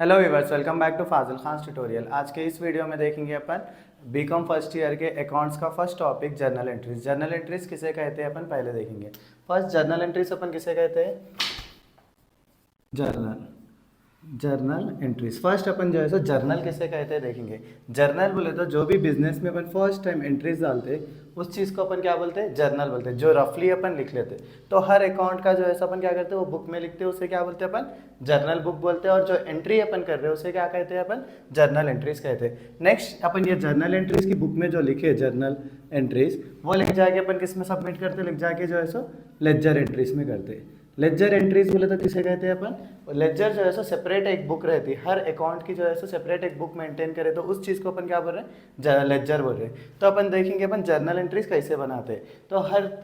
Hello viewers, welcome back to Fazil Khan tutorial. आज के इस वीडियो में देखेंगे अपन बीकॉम फर्स्ट ईयर के अकाउंट्स का first topic journal entries. Journal entries किसे कहते हैं अपन पहले देखेंगे। फर्स्ट जर्नल एंट्रीज अपन किसे कहते हैं? Journal entries. फर्स्ट अपन जो है सो जर्नल किसे कहते हैं देखेंगे। जर्नल बोले तो जो भी बिजनेस में अपन फर्स्ट टाइम एंट्रीज डालते हैं उस चीज़ को अपन क्या बोलते हैं? जर्नल बोलते हैं। जो रफली अपन लिख लेते हैं, तो हर अकाउंट का जो है सो अपन क्या करते हैं, वो बुक में लिखते हैं, उसे क्या बोलते हैं अपन? जर्नल बुक बोलते हैं। और जो एंट्री अपन कर रहे हैं उसे क्या कहते हैं अपन? जर्नल एंट्रीज कहते हैं। नेक्स्ट अपन ये जर्नल एंट्रीज की बुक में जो लिखे जर्नल एंट्रीज वो लिख जाके अपन किस में सबमिट करते हैं? लिख जाके जो है सो लेजर एंट्रीज में करते हैं। लेजर एंट्रीज बोले तो किसे कहते हैं अपन? लेजर जो है सो सेपरेट एक बुक रहती है, हर अकाउंट की जो है सो सेपरेट एक बुक मेंटेन करे, तो उस चीज़ को अपन क्या बोल रहे हैं? लेजर बोल रहे हैं। तो अपन देखेंगे अपन जर्नल एंट्रीज कैसे बनाते हैं। तो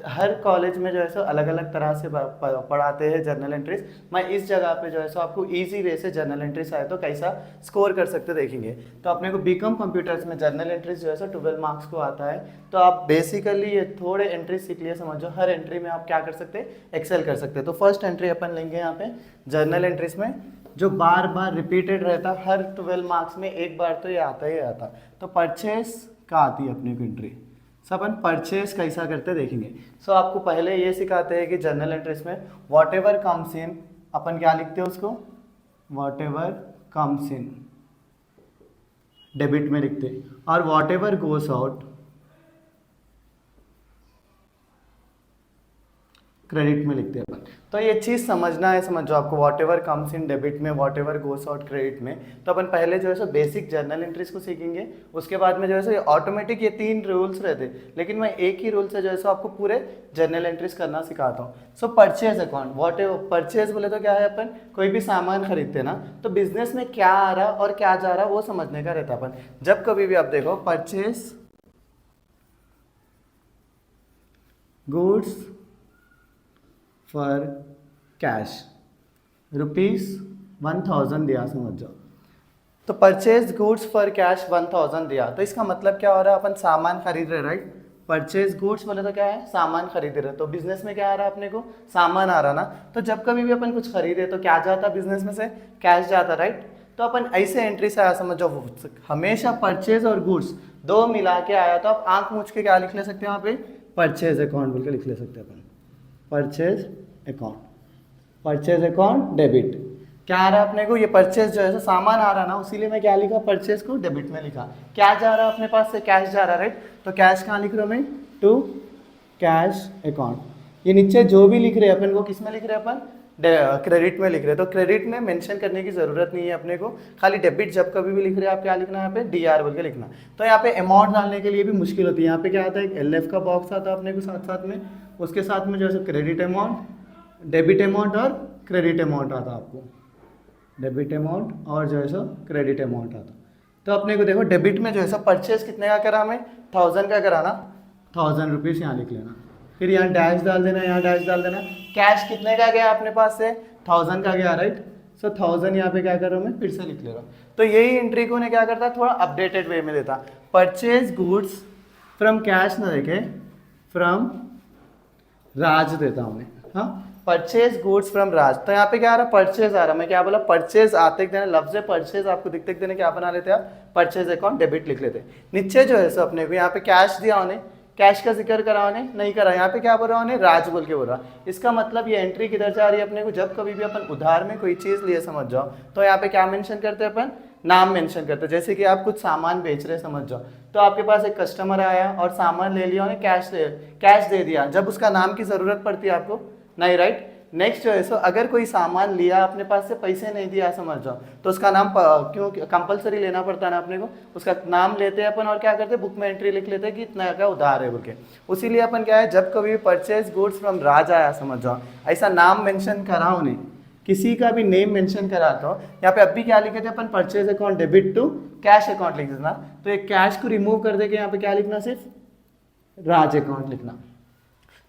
हर कॉलेज में जो है सो अलग अलग तरह से पढ़ाते हैं जर्नल एंट्रीज। मैं इस जगह पे जो है सो आपको ईजी वे से जर्नल एंट्रीज आए तो कैसा स्कोर कर सकते देखेंगे। तो अपने को बीकॉम कंप्यूटर्स में जर्नल एंट्रीज जो है सो 12 मार्क्स को आता है। तो आप बेसिकली ये थोड़े एंट्रीज सीख लिए, समझो हर एंट्री में आप क्या कर सकते हैं? एक्सेल कर सकते हैं। तो फर्स्ट एंट्री अपन लेंगे यहाँ पे जर्नल एंट्रीज में, जो बार बार रिपीटेड रहता, हर 12 मार्क्स में एक बार तो ये आता ही आता। तो परचेस का आती है अपनी को एंट्री। सब अपन परचेस कैसा करते देखेंगे। सो आपको पहले ये सिखाते हैं कि जर्नल एंट्रीज में वॉट एवर कम्स इन, अपन क्या लिखते हैं उसको? What ever comes in debit में लिखते हैं, और what ever goes out credit में लिखते हैं अपन। तो ये चीज़ समझना है, समझो आपको whatever comes in debit में, whatever goes out credit में। तो अपन पहले जो है सो बेसिक जर्नल एंट्रीज को सीखेंगे, उसके बाद में जो है सो ऑटोमेटिक ये 3 रूल्स रहते हैं, लेकिन मैं एक ही रूल से जो है सो आपको पूरे जर्नल एंट्रीज करना सिखाता हूँ। सो purchase account, what ever purchase बोले तो क्या है? अपन कोई भी सामान खरीदते ना, तो बिजनेस में क्या आ रहा और क्या जा रहा वो समझने का रहता अपन। जब कभी भी आप देखो परचेज गुड्स फॉर कैश ₹1000 दिया, समझ जाओ। तो परचेज गुड्स फॉर कैश 1000 दिया, तो इसका मतलब क्या हो रहा है? अपन सामान खरीद रहे, राइट? परचेज गुड्स बोले तो क्या है? सामान खरीद रहे। तो बिजनेस में क्या आ रहा है अपने को? सामान आ रहा ना। तो जब कभी भी अपन कुछ खरीदे तो क्या जाता बिजनेस में से? कैश जाता, राइट? तो अपन ऐसे एंट्री से आया, समझो हमेशा परचेज और गुड्स दो मिला के आया, तो आप आंख मूछ के क्या लिख ले सकते हैं? वहाँ पे परचेज अकाउंट बोल के लिख ले सकते हैं अपन। Purchase account, purchase account debit. क्या आ रहा है अपने को? ये परचेज जो है सो सामान आ रहा ना, उसीलिए मैं क्या लिखा? परचेज को डेबिट में लिखा। क्या जा रहा है अपने पास से? कैश जा रहा है, राइट? तो कैश कहाँ लिख रहा हूँ मैं? To cash account. ये नीचे जो भी लिख रहे हैं अपन को किस में लिख रहे हैं अपन? क्रेडिट में लिख रहे हैं। तो क्रेडिट में मेंशन करने की जरूरत नहीं है अपने को, खाली डेबिट जब कभी भी लिख रहे हैं आप क्या लिखना है? यहाँ पे DR बोल के लिखना। तो यहाँ पे अमाउंट डालने के लिए भी मुश्किल होती है। यहाँ पे क्या आता है? एक LF का बॉक्स आता है अपने को साथ साथ में, उसके साथ में जो है क्रेडिट अमाउंट, डेबिट अमाउंट और क्रेडिट अमाउंट आता है आपको। डेबिट अमाउंट और जो है सो क्रेडिट अमाउंट आता। तो अपने को देखो डेबिट में जो है सो परचेज कितने का करा मैं? 1000 का करा ना, 1000 रुपीज़ यहाँ लिख लेना, फिर यहाँ डैश डाल देना, यहाँ डैश डाल देना। कैश कितने का गया अपने पास से? 1000 का गया, राइट? सो 1000 यहाँ पे क्या कर रहा हूँ मैं? फिर से लिख ले रहा हूँ। तो यही एंट्री को ने क्या करता? थोड़ा अपडेटेड वे में देता। परचेज गुड्स फ्रॉम कैश ना देखे, फ्रॉम राज देता हूँ मैं। हाँ, परचेज गुड्स फ्रॉम राज। तो यहाँ पे क्या आ रहा? परचेज आ रहा। मैं क्या बोला? परचेज आते देना, लफ्ज परचेज आपको दिखते देने क्या बना लेते आप? परचेज अकाउंट डेबिट लिख लेते। नीचे जो है सो अपने को यहाँ पे कैश दिया उन्हें, कैश का जिक्र करा उन्हें नहीं करा, यहाँ पे क्या बोल रहा उन्हें? राज बोल के बोल रहा। इसका मतलब ये एंट्री किधर जा रही है अपने को? जब कभी भी अपन उधार में कोई चीज़ लिए, समझ जाओ, तो यहाँ पे क्या मेंशन करते हैं अपन? नाम मेंशन करते हैं। जैसे कि आप कुछ सामान बेच रहे, समझ जाओ, तो आपके पास एक कस्टमर आया और सामान ले लिया, उन्हें कैश दे दिया। जब उसका नाम की ज़रूरत पड़ती है आपको? नहीं, राइट? नेक्स्ट जो है सो अगर कोई सामान लिया अपने पास से, पैसे नहीं दिया, समझ जाओ, तो उसका नाम क्यों कंपलसरी लेना पड़ता है ना अपने को? उसका नाम लेते हैं अपन और क्या करते हैं? बुक में एंट्री लिख लेते हैं कि इतना का उधार है बोल के। उसीलिए अपन क्या है, जब कभी परचेज गुड्स फ्रॉम राज आया, समझ जाओ, ऐसा नाम मेंशन करा उन्हें, किसी का भी नेम मेंशन करा, तो यहाँ पे अभी क्या लिखे थे अपन? Purchase account debit to cash account लिख देना। तो ये कैश को रिमूव कर दे के यहाँ पे क्या लिखना? सिर्फ राज अकाउंट लिखना।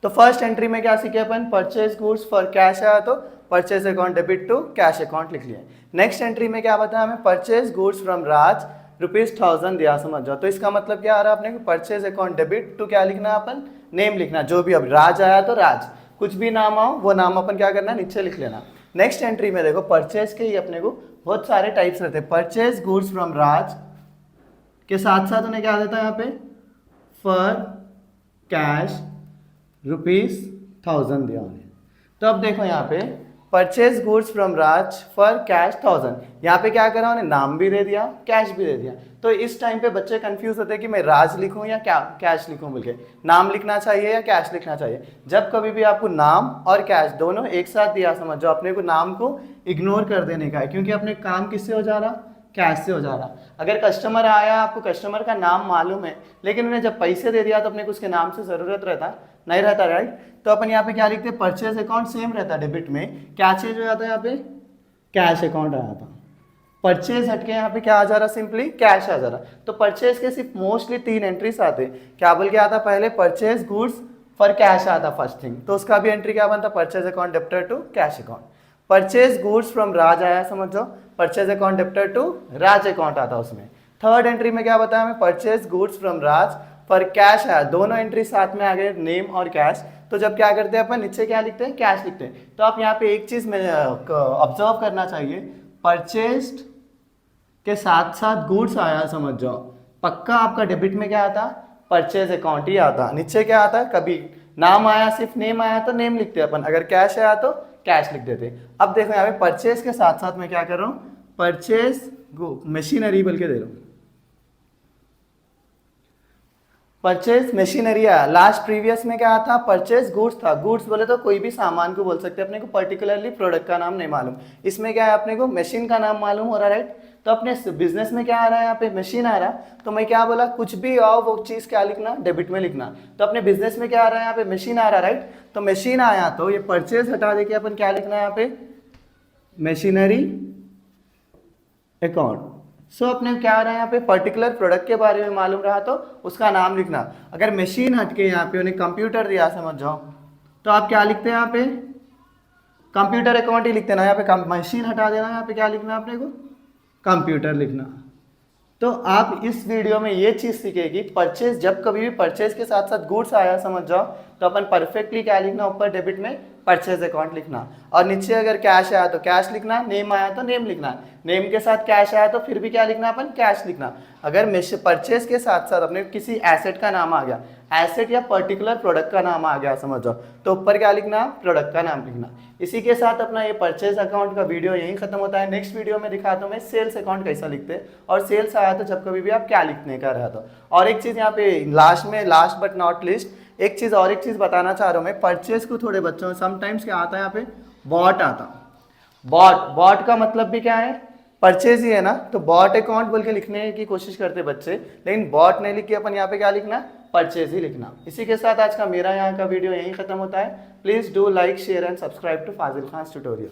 तो फर्स्ट एंट्री में क्या सीखे अपन? परचेज गुड्स फॉर कैश आया तो purchase account debit to cash account लिख लिया। नेक्स्ट एंट्री में क्या बताया हमें? परचेज गुड्स फ्रॉम राज ₹1000 दिया, समझ जाओ। तो इसका मतलब क्या आ रहा है अपने को? परचेज अकाउंट डेबिट टू क्या लिखना है अपन? नेम लिखना। जो भी अब राज आया तो राज, कुछ भी नाम आओ वो नाम अपन क्या करना है? नीचे लिख लेना। नेक्स्ट एंट्री में देखो परचेज के ही अपने को बहुत सारे टाइप्स रहते हैं। परचेज गुड्स फ्रॉम राज के साथ साथ उन्हें क्या देता है यहाँ पे, फॉर कैश ₹1000 दिया उन्हें। तो अब देखो यहाँ पे purchase goods from Raj for cash 1000, यहाँ पे क्या करा उन्हें, नाम भी दे दिया, कैश भी दे दिया। तो इस टाइम पे बच्चे कंफ्यूज होते हैं कि मैं राज लिखूं या क्या कैश लिखूं बोल के, नाम लिखना चाहिए या कैश लिखना चाहिए। जब कभी भी आपको नाम और कैश दोनों एक साथ दिया, समझ जाओ अपने को नाम को इग्नोर कर देने का है, क्योंकि अपने काम किससे हो जा रहा, कैश से हो जा रहा। अगर कस्टमर आया, आपको कस्टमर का नाम मालूम है, लेकिन उन्हें जब पैसे दे दिया तो अपने को उसके नाम से ज़रूरत रहता नहीं रहता, राइट। तो अपन यहाँ पे क्या लिखते हैं, परचेज अकाउंट सेम रहता है डेबिट में, क्या चेंज हो जाता है यहाँ पे, कैश अकाउंट आ जाता। परचेज हटके यहाँ पे क्या आ जा रहा, सिंपली कैश आ जा रहा। तो परचेज के सिर्फ मोस्टली 3 एंट्रीज आते, क्या बोल के आता, पहले परचेज गुड्स फॉर कैश आता फर्स्ट थिंग, तो उसका भी एंट्री क्या बनता, purchase account debtor to cash account. Purchase goods from Raj आया, समझ जाओ, purchase account debtor to Raj account आता उसमें। थर्ड एंट्री में क्या बताया हमें, purchase goods from Raj for cash आया, दोनों एंट्री साथ में आ गए, नेम और कैश। तो जब क्या करते हैं अपन, नीचे क्या लिखते हैं, कैश लिखते हैं। तो आप यहाँ पे एक चीज में ऑब्जर्व करना चाहिए, परचेज्ड के साथ साथ गुड्स आया, समझ जाओ, पक्का आपका डेबिट में क्या आता, परचेज अकाउंट ही आता। नीचे क्या आता है, कभी नाम आया, सिर्फ नेम आया तो नेम लिखते हैं अपन, अगर कैश आया तो कैश लिख देते। अब देखो यहाँ पे परचेज के साथ साथ मैं क्या कर रहा हूँ, परचेज मशीनरी बोल के दे रहा हूँ, परचेज मशीनरी आया। लास्ट प्रीवियस में क्या था, परचेज गुड्स था। गुड्स बोले तो कोई भी सामान को बोल सकते हैं, अपने को पर्टिकुलरली प्रोडक्ट का नाम नहीं मालूम। इसमें क्या है, अपने को मशीन का नाम मालूम हो रहा है, राइट। तो अपने बिजनेस में क्या आ रहा है, यहाँ पे मशीन आ रहा है, तो मैं क्या बोला, कुछ भी आओ वो चीज़ क्या लिखना, डेबिट में लिखना। तो अपने बिजनेस में क्या आ रहा है, यहाँ पे मशीन आ रहा है, राइट। तो मशीन आया तो ये परचेज हटा दे के अपन क्या लिखना है यहाँ पे, मशीनरी अकाउंट। सो अपने क्या आ रहा है यहाँ पे, पर्टिकुलर प्रोडक्ट के बारे में मालूम रहा तो उसका नाम लिखना। अगर मशीन हटके यहाँ पे उन्हें कंप्यूटर दिया, समझ जाओ, तो आप क्या लिखते हैं यहाँ पे, कंप्यूटर अकाउंट ही लिखते ना। यहाँ पे मशीन हटा देना, यहाँ पे क्या लिखना है अपने को, कंप्यूटर लिखना। तो आप इस वीडियो में ये चीज़ सीखेगी, परचेज जब कभी भी परचेज के साथ साथ गुड्स आया, समझ जाओ, तो अपन परफेक्टली क्या लिखना, ऊपर डेबिट में परचेज अकाउंट लिखना, और नीचे अगर कैश आया तो कैश लिखना, नेम आया तो नेम लिखना, नेम के साथ कैश आया तो फिर भी क्या लिखना, अपन कैश लिखना। अगर परचेज के साथ साथ अपने किसी एसेट का नाम आ गया, एसेट या पर्टिकुलर प्रोडक्ट का नाम आ गया, समझ जाओ, तो ऊपर क्या लिखना, प्रोडक्ट का नाम लिखना। इसी के साथ अपना ये परचेज अकाउंट का वीडियो यहीं खत्म होता है। नेक्स्ट वीडियो में दिखाता हूँ मैं सेल्स अकाउंट कैसा लिखते हैं, और सेल्स आया तो जब कभी भी आप क्या लिखने का रहा। तो और एक चीज़ यहाँ पे लास्ट में, लास्ट बट नॉट लिस्ट, एक चीज़ बताना चाह रहा हूँ मैं, परचेज को थोड़े बच्चों में समटाइम्स क्या आता है, यहाँ पे बॉट आता। बॉट का मतलब भी क्या है, परचेज ही है ना। तो बॉट अकाउंट बोल के लिखने की कोशिश करते बच्चे, लेकिन बॉट नहीं लिख के अपन यहाँ पे क्या लिखना, परचेज ही लिखना। इसी के साथ आज का मेरा यहाँ का वीडियो यहीं खत्म होता है। Please do like, share and subscribe to Fazil Khan tutorial.